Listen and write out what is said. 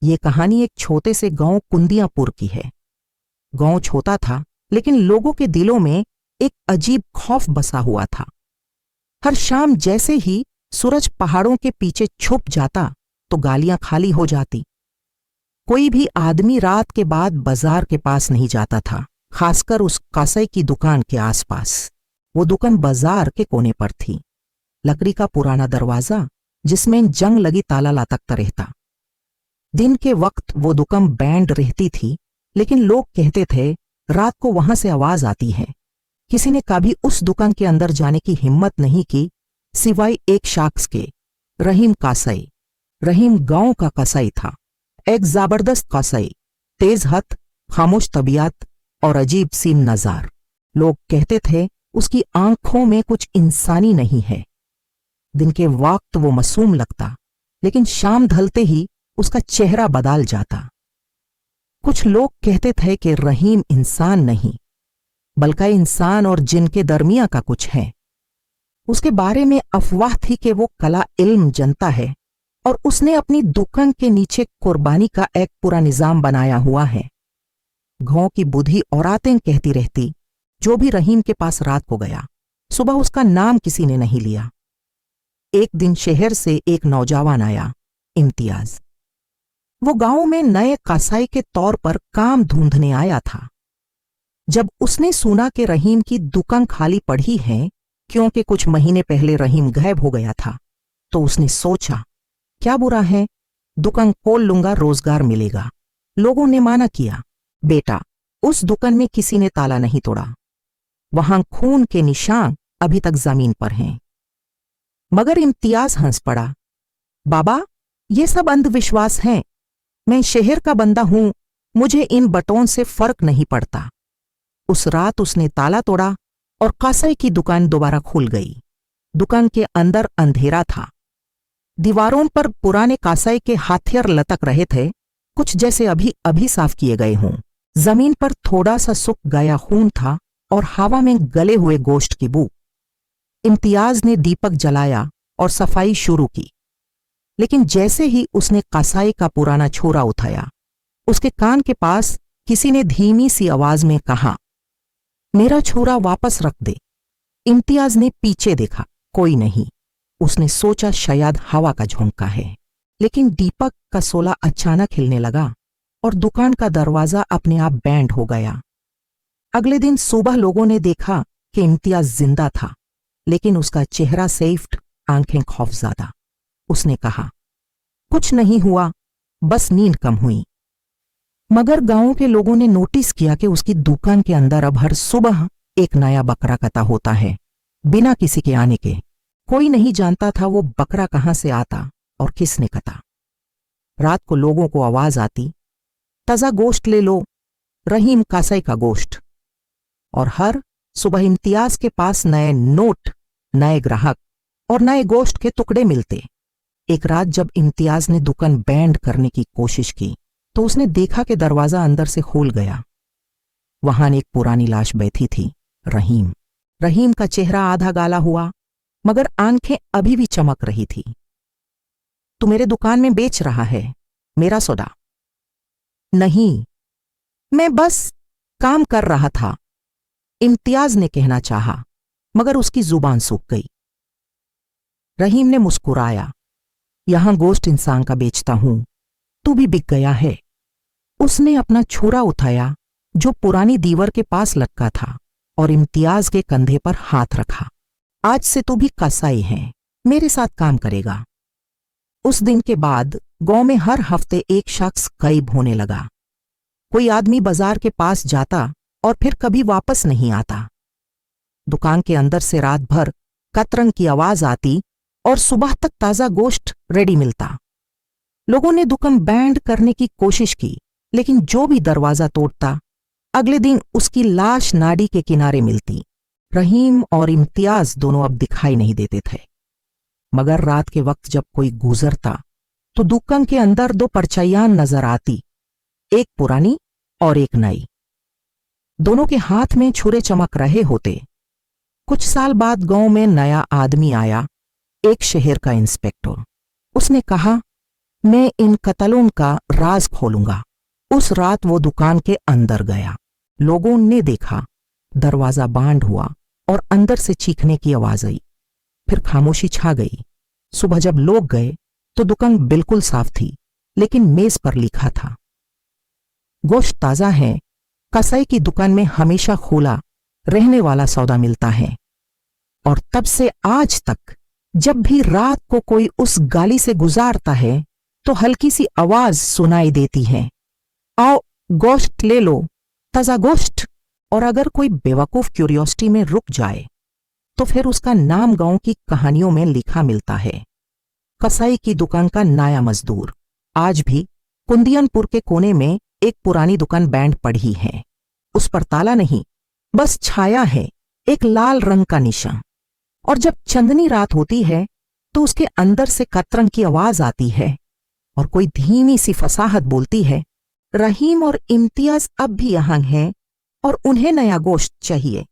ये कहानी एक छोटे से गांव कुंदियापुर की है। गांव छोटा था, लेकिन लोगों के दिलों में एक अजीब खौफ बसा हुआ था। हर शाम जैसे ही सूरज पहाड़ों के पीछे छुप जाता तो गालियां खाली हो जाती। कोई भी आदमी रात के बाद बाजार के पास नहीं जाता था, खासकर उस कसाई की दुकान के आसपास। वो दुकान बाजार के कोने पर थी। लकड़ी का पुराना दरवाजा जिसमें जंग लगी ताला लटकता रहता। दिन के वक्त वो दुकान बैंड रहती थी, लेकिन लोग कहते थे रात को वहां से आवाज आती है। किसी ने कभी उस दुकान के अंदर जाने की हिम्मत नहीं की, सिवाय एक शख्स के, रहीम कसाई। रहीम गांव का कसाई था, एक जबरदस्त कसाई, तेज हथ, खामोश तबीयत और अजीब सी नजर। लोग कहते थे उसकी आंखों में कुछ इंसानी नहीं है। दिन के वक्त वो मासूम लगता, लेकिन शाम ढलते ही उसका चेहरा बदल जाता। कुछ लोग कहते थे कि रहीम इंसान नहीं, बल्कि इंसान और जिन के दरमिया का कुछ है। उसके बारे में अफवाह थी कि वो कला इल्म जानता है और उसने अपनी दुकान के नीचे कुर्बानी का एक पूरा निजाम बनाया हुआ है। गांव की बूढ़ी औरतें कहती रहती, जो भी रहीम के पास रात को गया, सुबह उसका नाम किसी ने नहीं लिया। एक दिन शहर से एक नौजवान आया, इम्तियाज। वो गांव में नए कसाई के तौर पर काम ढूंढने आया था। जब उसने सुना कि रहीम की दुकान खाली पड़ी है, क्योंकि कुछ महीने पहले रहीम गायब हो गया था, तो उसने सोचा, क्या बुरा है, दुकान खोल लूंगा, रोजगार मिलेगा। लोगों ने माना किया। बेटा, उस दुकान में किसी ने ताला नहीं तोड़ा। वहां खून के निशान अभी तक जमीन पर हैं। मगर इम्तियाज हंस पड़ा। बाबा, ये सब अंधविश्वास हैं। मैं शहर का बंदा हूं, मुझे इन बटों से फर्क नहीं पड़ता। उस रात उसने ताला तोड़ा और कसाई की दुकान दोबारा खुल गई। दुकान के अंदर अंधेरा था। दीवारों पर पुराने कसाई के हथियार लटक रहे थे, कुछ जैसे अभी अभी साफ किए गए हों। जमीन पर थोड़ा सा सूख गया खून था और हवा में गले हुए गोश्त की बू। इम्तियाज ने दीपक जलाया और सफाई शुरू की, लेकिन जैसे ही उसने कसाई का पुराना छोरा उठाया, उसके कान के पास किसी ने धीमी सी आवाज में कहा, मेरा छोरा वापस रख दे। इम्तियाज ने पीछे देखा, कोई नहीं। उसने सोचा शायद हवा का झोंका है, लेकिन दीपक का शोला अचानक हिलने लगा और दुकान का दरवाजा अपने आप बैंड हो गया। अगले दिन सुबह लोगों ने देखा कि इम्तियाज जिंदा था, लेकिन उसका चेहरा सैफ्ट, आंखें खौफज़दा। उसने कहा, कुछ नहीं हुआ, बस नींद कम हुई। मगर गांव के लोगों ने नोटिस किया कि उसकी दुकान के अंदर अब हर सुबह एक नया बकरा कटा होता है, बिना किसी के आने के। कोई नहीं जानता था वो बकरा कहां से आता और किसने कटा। रात को लोगों को आवाज आती, ताजा गोश्त ले लो, रहीम कसाई का गोश्त। और हर सुबह इम्तियाज के पास नए नोट, नए ग्राहक और नए गोश्त के टुकड़े मिलते। एक रात जब इम्तियाज ने दुकान बैंड करने की कोशिश की, तो उसने देखा कि दरवाजा अंदर से खुल गया। वहां एक पुरानी लाश बैठी थी, रहीम। रहीम का चेहरा आधा गाला हुआ, मगर आंखें अभी भी चमक रही थी। तू मेरे दुकान में बेच रहा है मेरा सौदा? नहीं, मैं बस काम कर रहा था, इम्तियाज ने कहना चाहा, मगर उसकी जुबान सूख गई। रहीम ने मुस्कुराया, यहां गोश्त इंसान का बेचता हूं, तू भी बिक गया है। उसने अपना छोरा उठाया जो पुरानी दीवार के पास लटका था और इम्तियाज के कंधे पर हाथ रखा। आज से तू भी कसाई है, मेरे साथ काम करेगा। उस दिन के बाद गांव में हर हफ्ते एक शख्स गायब होने लगा। कोई आदमी बाजार के पास जाता और फिर कभी वापस नहीं आता। दुकान के अंदर से रात भर कतरंग की आवाज आती और सुबह तक ताजा गोश्त रेडी मिलता। लोगों ने दुकान बैंड करने की कोशिश की, लेकिन जो भी दरवाजा तोड़ता, अगले दिन उसकी लाश नाली के किनारे मिलती। रहीम और इम्तियाज दोनों अब दिखाई नहीं देते थे, मगर रात के वक्त जब कोई गुजरता तो दुकान के अंदर दो परछाइयां नजर आती, एक पुरानी और एक नई। दोनों के हाथ में छुरे चमक रहे होते। कुछ साल बाद गांव में नया आदमी आया, एक शहर का इंस्पेक्टर। उसने कहा, मैं इन कत्लों का राज खोलूंगा। उस रात वो दुकान के अंदर गया। लोगों ने देखा, दरवाजा बंद हुआ और अंदर से चीखने की आवाज आई। फिर खामोशी छा गई। सुबह जब लोग गए तो दुकान बिल्कुल साफ थी, लेकिन मेज पर लिखा था, गोश्त ताजा है, कसाई की दुकान में हमेशा खुला रहने वाला सौदा मिलता है। और तब से आज तक जब भी रात को कोई उस गाली से गुजारता है तो हल्की सी आवाज सुनाई देती है, आओ गोश्त ले लो, ताजा गोश्त। और अगर कोई बेवकूफ क्यूरियोसिटी में रुक जाए तो फिर उसका नाम गांव की कहानियों में लिखा मिलता है, कसाई की दुकान का नया मजदूर। आज भी कुंदियनपुर के कोने में एक पुरानी दुकान बैंड पड़ी है। उस पर ताला नहीं, बस छाया है, एक लाल रंग का निशान। और जब चंदनी रात होती है तो उसके अंदर से कतरन की आवाज आती है और कोई धीमी सी फसाहत बोलती है, रहीम और इम्तियाज अब भी यहां हैं और उन्हें नया गोश्त चाहिए।